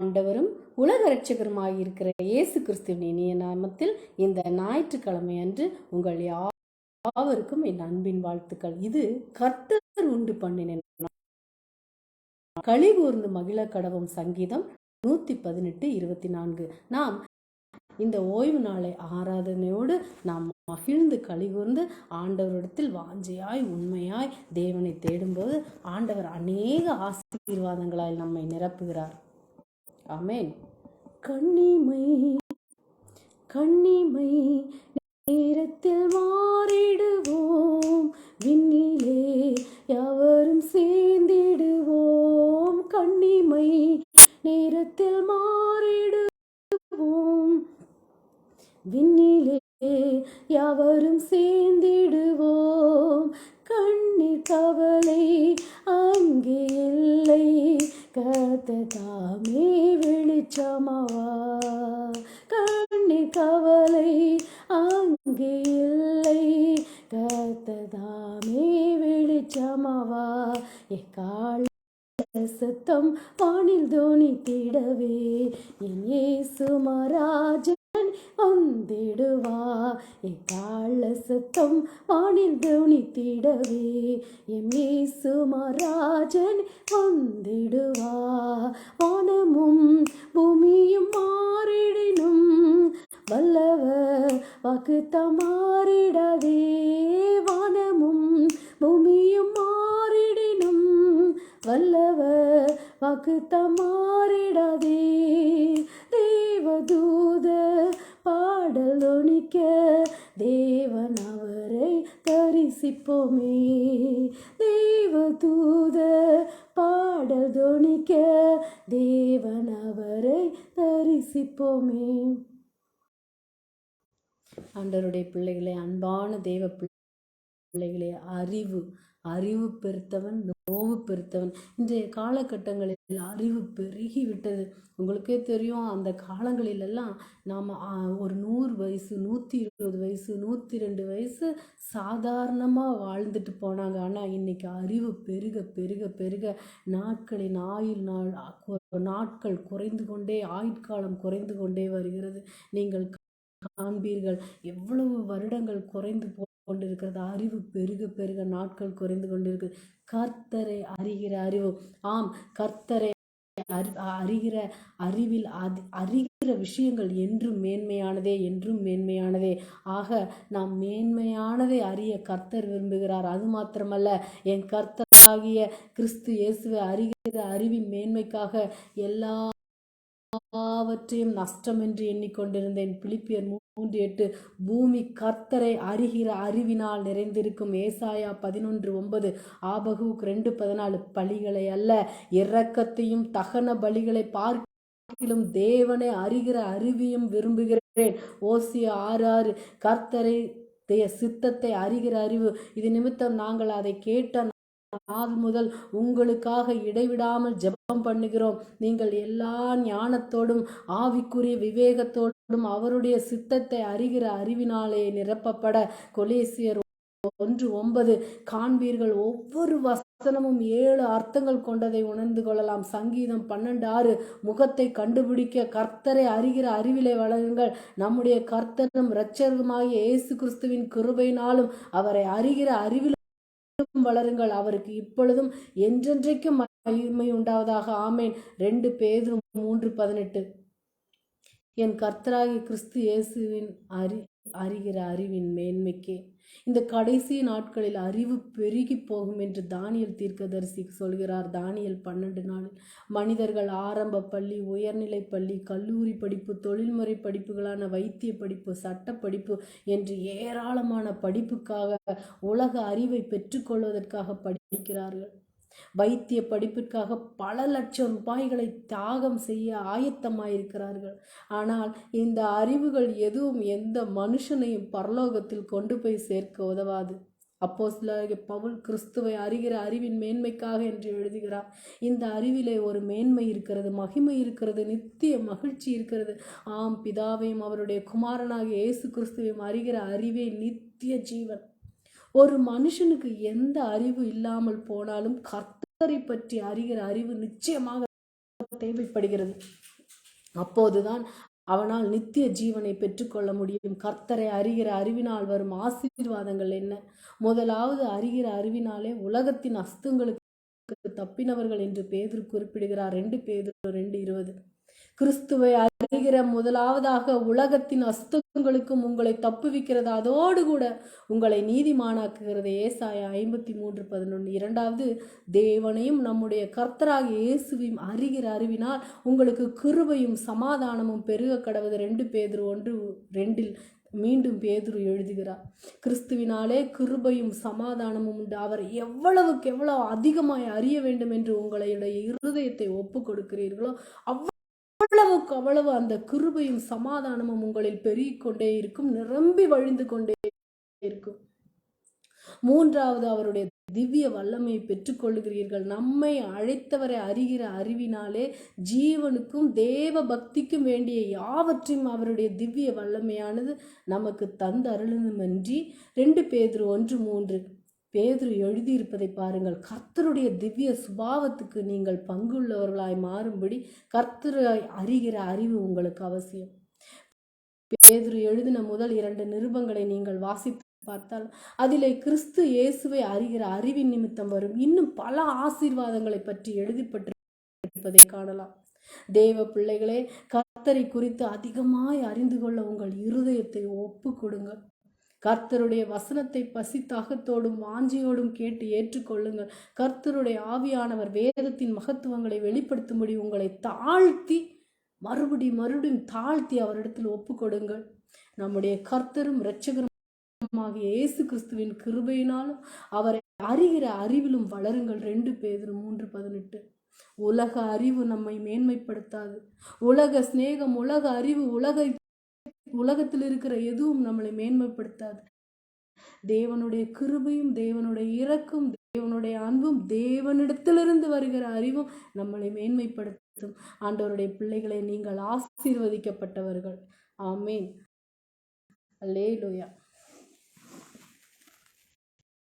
ஆண்டவரும் உலக இரட்சகருமாயிருக்கிற இயேசு கிறிஸ்துவின் இனிய நாமத்தில் இந்த ஞாயிற்றுக்கிழமை அன்று உங்கள் யாவருக்கும் என் அன்பின் வாழ்த்துக்கள். இது கர்த்தர் உண்டு பண்ணின களி கூர்ந்து மகிழ கடவும் சங்கீதம் 118:24. நாம் இந்த ஓய்வு நாளை ஆராதனையோடு நாம் மகிழ்ந்து கலிகூர்ந்து ஆண்டவரிடத்தில் வாஞ்சையாய் உண்மையாய் தேவனை தேடும்போது ஆண்டவர் அநேக ஆசீர்வாதங்களால் நம்மை நிரப்புகிறார். ஆமென். கண்ணிமை கண்ணிமை நேரத்தில் மாறிடுவோம், விண்ணிலே யாவரும் சேர்ந்திடுவோம். கண்ணிமை நேரத்தில் மாறிடுவோம், விண்ணிலே யாவரும் சேர்ந்திடுவோம். கண்ணீர் கவலை அங்கே இல்லை, கர்த்ததாமே வெளிச்சமாவா. கண்ணீர் கவலை அங்கே இல்லை, கர்த்ததாமே வெளிச்சமாவா. எக்கால சத்தம் வானில் தோனித்திடவே என் இயேசு மகாராஜன் வந்திடுவா. எக்கால சத்தம் வானில் தோனித்திடவே என் இயேசு மகாராஜன் வந்திடுவா. வானமும் பூமியும் மாறிடினும் வல்லவர் வாக்குத்தம் மாறிடாதே. வானமும் பூமியும் மாறிடினும் வல்லவர் வாக்குத்தம் மாறிடாதே. தேவதூத பாடல் ஒலிக்க தேவன் அவரை தரிசிப்போமே. தேவதூத பாடல் தொனிக்க தேவன் அவரை தரிசிப்போமே. ஆண்டவருடைய பிள்ளைகளே, அன்பான தேவ பிள்ளைகளே, அறிவு பெருத்தவன் நோவு பெருத்தவன். இன்றைய காலகட்டங்களில் அறிவு பெருகி விட்டது. உங்களுக்கே தெரியும், அந்த காலங்களிலெல்லாம் நாம் ஒரு 100 வயசு 120 வயசு 102 வயசு சாதாரணமாக வாழ்ந்துட்டு போனாங்க. ஆனால் இன்னைக்கு அறிவு பெருக பெருக பெருக நாட்களின் நாட்கள் குறைந்து கொண்டே, ஆயுட்காலம் குறைந்து கொண்டே வருகிறது. நீங்கள் காண்பீர்கள் எவ்வளவு வருடங்கள் குறைந்து கொண்டிருக்கிறது. அறிவு பெருக பெருக நாட்கள் குறைந்து கொண்டிருக்கு. கர்த்தரை அறிகிற அறிவு, ஆம், கர்த்தரை அறிகிற அறிவில் அறிகிற விஷயங்கள் என்றும் மேன்மையானதே, என்றும் மேன்மையானதே. ஆக நாம் மேன்மையானதை அறிய கர்த்தர் விரும்புகிறார். அது மாத்திரமல்ல, என் கர்த்தராகிய கிறிஸ்து இயேசுவை அறிகிற அறிவின் மேன்மைக்காக எல்லாவற்றையும் நஷ்டம் என்று எண்ணிக்கொண்டிருந்தேன். பிலிப்பியர் 3:8. பூமி கர்த்தரை அறிகிற அறிவினால் நிறைந்திருக்கும். ஏசாயா 11:9. ஆபகூக் 2:14. பலிகளை அல்ல, இரக்கத்தையும் தகன பலிகளை பார்க்கிலும் தேவனை அறிகிற அறிவியும் விரும்புகிறேன். ஓசியா 6:6. கர்த்தரை சித்தத்தை அறிகிற அறிவு. இது நிமித்தம் நாங்கள் அதை கேட்ட நாள் முதல் உங்களுக்காக இடைவிடாமல் ஜெபம் பண்ணுகிறோம். நீங்கள் எல்லா ஞானத்தோடும் ஆவிக்குரிய விவேகத்தோடும் அவருடைய சித்தத்தை அறிகிற அறிவினாலே நிரப்பப்பட. கொலேசியர் 1:9. காண்பீர்கள், ஒவ்வொரு வசனமும் 7 அர்த்தங்கள் கொண்டதை உணர்ந்து கொள்ளலாம். சங்கீதம் 12:6. முகத்தை கண்டுபிடிக்க கர்த்தரை அறிகிற அறிவிலை வளருங்கள். நம்முடைய கர்த்தரும் இரட்சகருமாகிய இயேசு கிறிஸ்துவின் கிருபையினாலும் அவரை அறிகிற அறிவில் வளருங்கள். அவருக்கு இப்பொழுதும் என்றென்றைக்கும் மகிமை உண்டாவதாக. ஆமேன். 2 பேதுரு 3:18. என் கர்த்தராகிய கிறிஸ்து இயேசுவின் அறிகிற அறிவின் மேன்மைக்கே. இந்த கடைசி நாட்களில் அறிவு பெருகி போகும் என்று தானியல் தீர்க்கதரிசி சொல்கிறார். தானியல் 12:4. மனிதர்கள் ஆரம்ப பள்ளி, உயர்நிலை பள்ளி, கல்லூரி படிப்பு, தொழில்முறை படிப்புகளான வைத்திய படிப்பு, சட்ட படிப்பு என்று ஏராளமான படிப்புக்காக, உலக அறிவை பெற்றுக்கொள்வதற்காக படிக்கிறார்கள். வைத்திய படிப்பிற்காக பல லட்சம் ரூபாய்களை தியாகம் செய்ய ஆயத்தமாயிருக்கிறார்கள். ஆனால் இந்த அறிவுகள் எதுவும் எந்த மனுஷனையும் பரலோகத்தில் கொண்டு போய் சேர்க்க உதவாது. அப்போஸ்தலனாகிய பவுல் கிறிஸ்துவை அறிகிற அறிவின் மேன்மைக்காக என்று எழுதுகிறார். இந்த அறிவிலே ஒரு மேன்மை இருக்கிறது, மகிமை இருக்கிறது, நித்திய மகிழ்ச்சி இருக்கிறது. ஆம், பிதாவையும் அவருடைய குமாரனாகிய இயேசு கிறிஸ்துவையும் அறிகிற அறிவே நித்திய ஜீவன். ஒரு மனுஷனுக்கு எந்த அறிவு இல்லாமல் போனாலும் கர்த்தரை பற்றி அறிகிற அறிவு நிச்சயமாக தேவைப்படுகிறது. அப்போதுதான் அவனால் நித்திய ஜீவனை பெற்றுக்கொள்ள முடியும். கர்த்தரை அறிகிற அறிவினால் வரும் ஆசீர்வாதங்கள் என்ன? முதலாவது, அறிகிற அறிவினாலே உலகத்தின் அஸ்தங்களுக்கு தப்பினவர்கள் என்று பேதுரு குறிப்பிடுகிறார். 2 பேதுரு 2:20. கிறிஸ்துவை அறிகிற முதலாவதாக உலகத்தின் அஸ்தங்களுக்கும் உங்களை தப்புவிக்கிறது, அதோடு கூட உங்களை நீதிமானாக்குகிறது. ஏசாயா 53:11. இரண்டாவது, தேவனையும் நம்முடைய கர்த்தராகிய இயேசுவையும் அறிகிற அறிவினால் உங்களுக்கு கிருபையும் சமாதானமும் பெருக கடவுது. 2 பேதுரு 1:2 மீண்டும் பேதுரு எழுதுகிறார். கிறிஸ்துவினாலே கிருபையும் சமாதானமும் உண்டு. அவர் எவ்வளவுக்கு எவ்வளவு அதிகமாய் அறிய வேண்டும் என்று உங்களுடைய இருதயத்தை ஒப்பு கொடுக்கிறீர்களோ அவ்வளவுக்கு அவ்வளவு அந்த கிருபையும் சமாதானமும் உங்களில் பெருகிக்கொண்டே இருக்கும், நிரம்பி வழிந்து கொண்டே இருக்கும். மூன்றாவது, அவருடைய திவ்ய வல்லமையை பெற்றுக்கொள்ளுகிறீர்கள். நம்மை அழைத்தவரை அறிகிற அறிவினாலே ஜீவனுக்கும் தேவ பக்திக்கும் வேண்டிய யாவற்றையும் அவருடைய திவ்ய வல்லமையானது நமக்கு தந்து அருளுமென்றி. 2 பேதுரு 1:3 பேதுரு எழுதியிருப்பதை பாருங்கள். கர்த்தருடைய திவ்ய சுபாவத்துக்கு நீங்கள் பங்குள்ளவர்களாய் மாறும்படி கர்த்தரை அறிகிற அறிவு உங்களுக்கு அவசியம். பேதுரு எழுதின முதல் 2 நிருபங்களை நீங்கள் வாசித்து பார்த்தால் அதிலே கிறிஸ்து இயேசுவை அறிகிற அறிவின் நிமித்தம் வரும் இன்னும் பல ஆசீர்வாதங்களை பற்றி எழுதப்பட்டிருப்பதை காணலாம். தேவ பிள்ளைகளே, கர்த்தரை குறித்து அதிகமாய் அறிந்து கொள்ள உங்கள் இருதயத்தை ஒப்பு கொடுங்கள். கர்த்தருடைய வசனத்தை பசி தாகத்தோடும் வாஞ்சியோடும் கேட்டு ஏற்றுக்கொள்ளுங்கள். கர்த்தருடைய ஆவியானவர் வேதத்தின் மகத்துவங்களை வெளிப்படுத்தும்படி உங்களை தாழ்த்தி மறுபடியும் தாழ்த்தி அவரிடத்தில் ஒப்பு கொடுங்கள். நம்முடைய கர்த்தரும் இரட்சகரும் இயேசு கிறிஸ்துவின் கிருபையினாலும் அவரை அறிகிற அறிவிலும் வளருங்கள். 2 பேதுரு 3:18. உலக அறிவு நம்மை மேன்மைப்படுத்தாது. உலக சிநேகம், உலக அறிவு, உலகத்தில் இருக்கிற எதுவும் நம்மளை மேன்மைப்படுத்தாது. தேவனுடைய கிருபையும் தேவனுடைய இரக்கும் தேவனுடைய அன்பும் தேவனிடத்திலிருந்து வருகிற அறிவும் நம்மளை மேன்மைப்படுத்தும். ஆண்டவருடைய பிள்ளைகளை, நீங்கள் ஆசீர்வதிக்கப்பட்டவர்கள். ஆமேன். அல்லேலூயா.